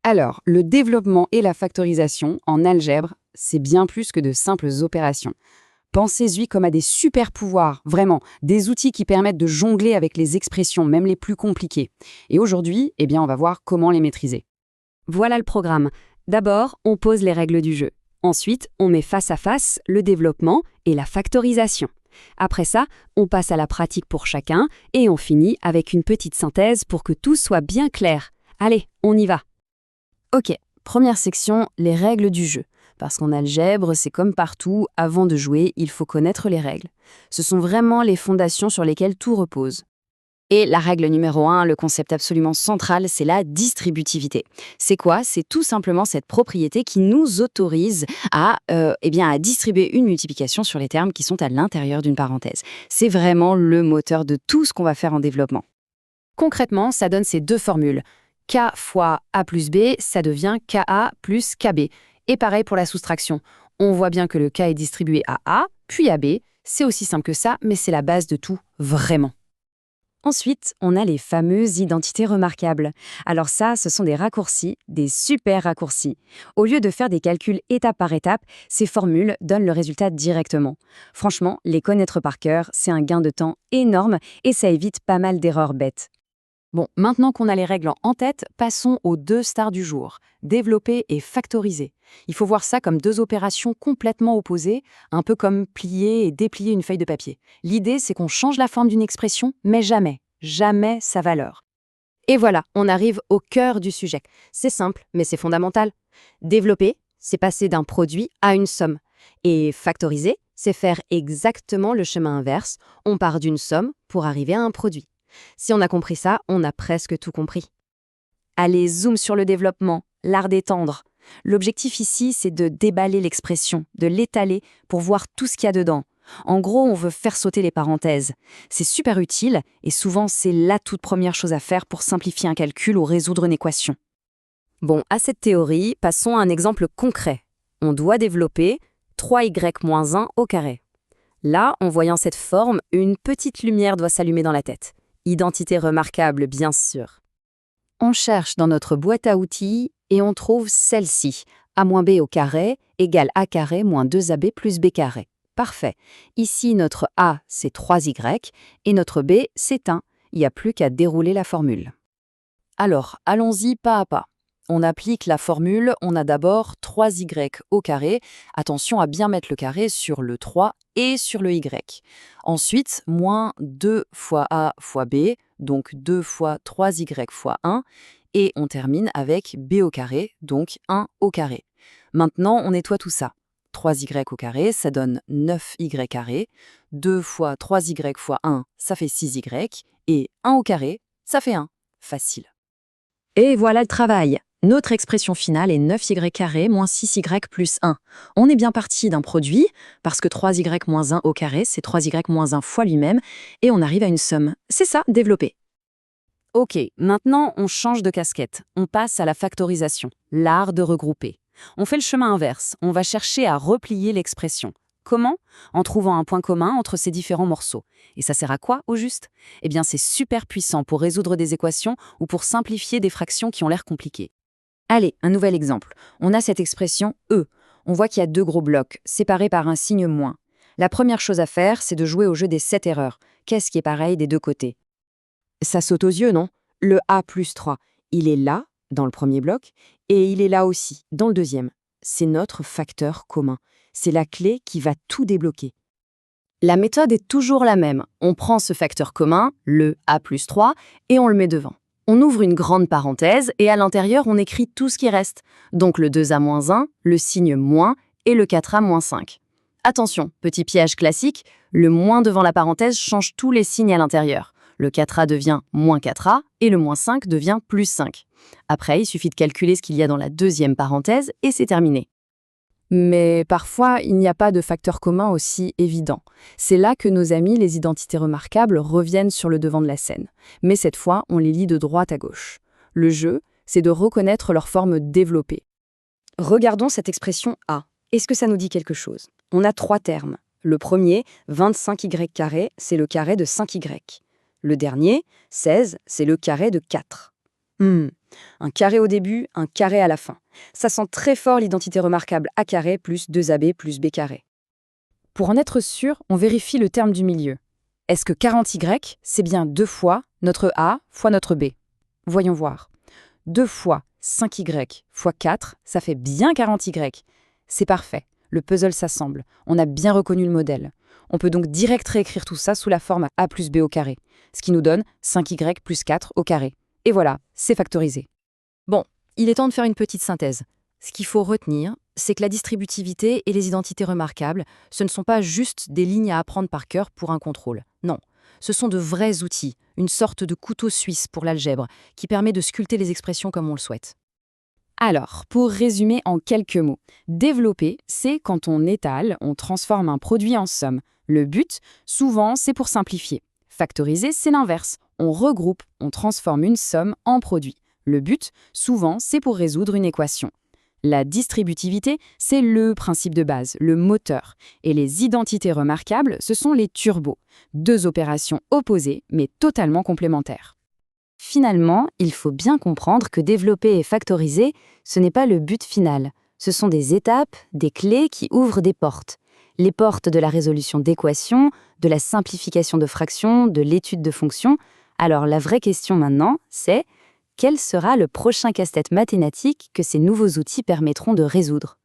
Alors, le développement et la factorisation, en algèbre, c'est bien plus que de simples opérations. Pensez-y comme à des super pouvoirs, vraiment, des outils qui permettent de jongler avec les expressions, même les plus compliquées. Et aujourd'hui, on va voir comment les maîtriser. Voilà le programme. D'abord, on pose les règles du jeu. Ensuite, on met face à face le développement et la factorisation. Après ça, on passe à la pratique pour chacun et on finit avec une petite synthèse pour que tout soit bien clair. Allez, on y va. Ok, première section, les règles du jeu. Parce qu'en algèbre, c'est comme partout, avant de jouer, il faut connaître les règles. Ce sont vraiment les fondations sur lesquelles tout repose. Et la règle numéro 1, le concept absolument central, c'est la distributivité. C'est quoi? C'est tout simplement cette propriété qui nous autorise à distribuer une multiplication sur les termes qui sont à l'intérieur d'une parenthèse. C'est vraiment le moteur de tout ce qu'on va faire en développement. Concrètement, ça donne ces deux formules. K fois A plus B, ça devient KA plus KB. Et pareil pour la soustraction. On voit bien que le K est distribué à A, puis à B. C'est aussi simple que ça, mais c'est la base de tout, vraiment. Ensuite, on a les fameuses identités remarquables. Alors ça, ce sont des raccourcis, des super raccourcis. Au lieu de faire des calculs étape par étape, ces formules donnent le résultat directement. Franchement, les connaître par cœur, c'est un gain de temps énorme et ça évite pas mal d'erreurs bêtes. Bon, maintenant qu'on a les règles en tête, passons aux deux stars du jour, développer et factoriser. Il faut voir ça comme deux opérations complètement opposées, un peu comme plier et déplier une feuille de papier. L'idée, c'est qu'on change la forme d'une expression, mais jamais sa valeur. Et voilà, on arrive au cœur du sujet. C'est simple, mais c'est fondamental. Développer, c'est passer d'un produit à une somme. Et factoriser, c'est faire exactement le chemin inverse. On part d'une somme pour arriver à un produit. Si on a compris ça, on a presque tout compris. Allez, zoom sur le développement, l'art d'étendre. L'objectif ici, c'est de déballer l'expression, de l'étaler pour voir tout ce qu'il y a dedans. En gros, on veut faire sauter les parenthèses. C'est super utile et souvent, c'est la toute première chose à faire pour simplifier un calcul ou résoudre une équation. Bon, à cette théorie, passons à un exemple concret. On doit développer 3y-1 au carré. Là, en voyant cette forme, une petite lumière doit s'allumer dans la tête. Identité remarquable, bien sûr. On cherche dans notre boîte à outils et on trouve celle-ci. A moins b au carré égale a carré moins 2ab plus b carré. Parfait. Ici, notre a, c'est 3y et notre b, c'est 1. Il n'y a plus qu'à dérouler la formule. Alors, allons-y pas à pas. On applique la formule, on a d'abord 3y au carré. Attention à bien mettre le carré sur le 3 et sur le y. Ensuite, moins 2 fois a fois b, donc 2 fois 3y fois 1. Et on termine avec b au carré, donc 1 au carré. Maintenant, on nettoie tout ça. 3y au carré, ça donne 9y carré. 2 fois 3y fois 1, ça fait 6y. Et 1 au carré, ça fait 1. Facile. Et voilà le travail. Notre expression finale est 9y carré moins 6y plus 1. On est bien parti d'un produit, parce que 3y moins 1 au carré, c'est 3y moins 1 fois lui-même, et on arrive à une somme. C'est ça, développer. Ok, maintenant on change de casquette. On passe à la factorisation, l'art de regrouper. On fait le chemin inverse, on va chercher à replier l'expression. Comment? En trouvant un point commun entre ces différents morceaux. Et ça sert à quoi, au juste? Eh bien, c'est super puissant pour résoudre des équations ou pour simplifier des fractions qui ont l'air compliquées. Allez, un nouvel exemple. On a cette expression « e ». On voit qu'il y a deux gros blocs, séparés par un signe moins. La première chose à faire, c'est de jouer au jeu des 7 erreurs. Qu'est-ce qui est pareil des deux côtés? Ça saute aux yeux, non? Le a plus 3, il est là, dans le premier bloc, et il est là aussi, dans le deuxième. C'est notre facteur commun. C'est la clé qui va tout débloquer. La méthode est toujours la même. On prend ce facteur commun, le a plus 3, et on le met devant. On ouvre une grande parenthèse et à l'intérieur, on écrit tout ce qui reste. Donc le 2a moins 1, le signe moins et le 4a moins 5. Attention, petit piège classique, le moins devant la parenthèse change tous les signes à l'intérieur. Le 4a devient moins 4a et le moins 5 devient plus 5. Après, il suffit de calculer ce qu'il y a dans la deuxième parenthèse et c'est terminé. Mais parfois, il n'y a pas de facteur commun aussi évident. C'est là que nos amis, les identités remarquables, reviennent sur le devant de la scène. Mais cette fois, on les lit de droite à gauche. Le jeu, c'est de reconnaître leur forme développée. Regardons cette expression A. Est-ce que ça nous dit quelque chose? On a 3 termes. Le premier, 25y carré, c'est le carré de 5y. Le dernier, 16, c'est le carré de 4. Un carré au début, un carré à la fin. Ça sent très fort l'identité remarquable A carré plus 2AB plus B carré. Pour en être sûr, on vérifie le terme du milieu. Est-ce que 40Y, c'est bien 2 fois notre A fois notre B? Voyons voir. 2 fois 5Y fois 4, ça fait bien 40Y. C'est parfait, le puzzle s'assemble, on a bien reconnu le modèle. On peut donc direct réécrire tout ça sous la forme A plus B au carré, ce qui nous donne 5Y plus 4 au carré. Et voilà, c'est factorisé. Bon, il est temps de faire une petite synthèse. Ce qu'il faut retenir, c'est que la distributivité et les identités remarquables, ce ne sont pas juste des lignes à apprendre par cœur pour un contrôle. Non, ce sont de vrais outils, une sorte de couteau suisse pour l'algèbre, qui permet de sculpter les expressions comme on le souhaite. Alors, pour résumer en quelques mots, développer, c'est quand on étale, on transforme un produit en somme. Le but, souvent, c'est pour simplifier. Factoriser, c'est l'inverse. On regroupe, on transforme une somme en produit. Le but, souvent, c'est pour résoudre une équation. La distributivité, c'est le principe de base, le moteur. Et les identités remarquables, ce sont les turbos. Deux opérations opposées, mais totalement complémentaires. Finalement, il faut bien comprendre que développer et factoriser, ce n'est pas le but final. Ce sont des étapes, des clés qui ouvrent des portes. Les portes de la résolution d'équations, de la simplification de fractions, de l'étude de fonctions. Alors la vraie question maintenant, c'est quel sera le prochain casse-tête mathématique que ces nouveaux outils permettront de résoudre ?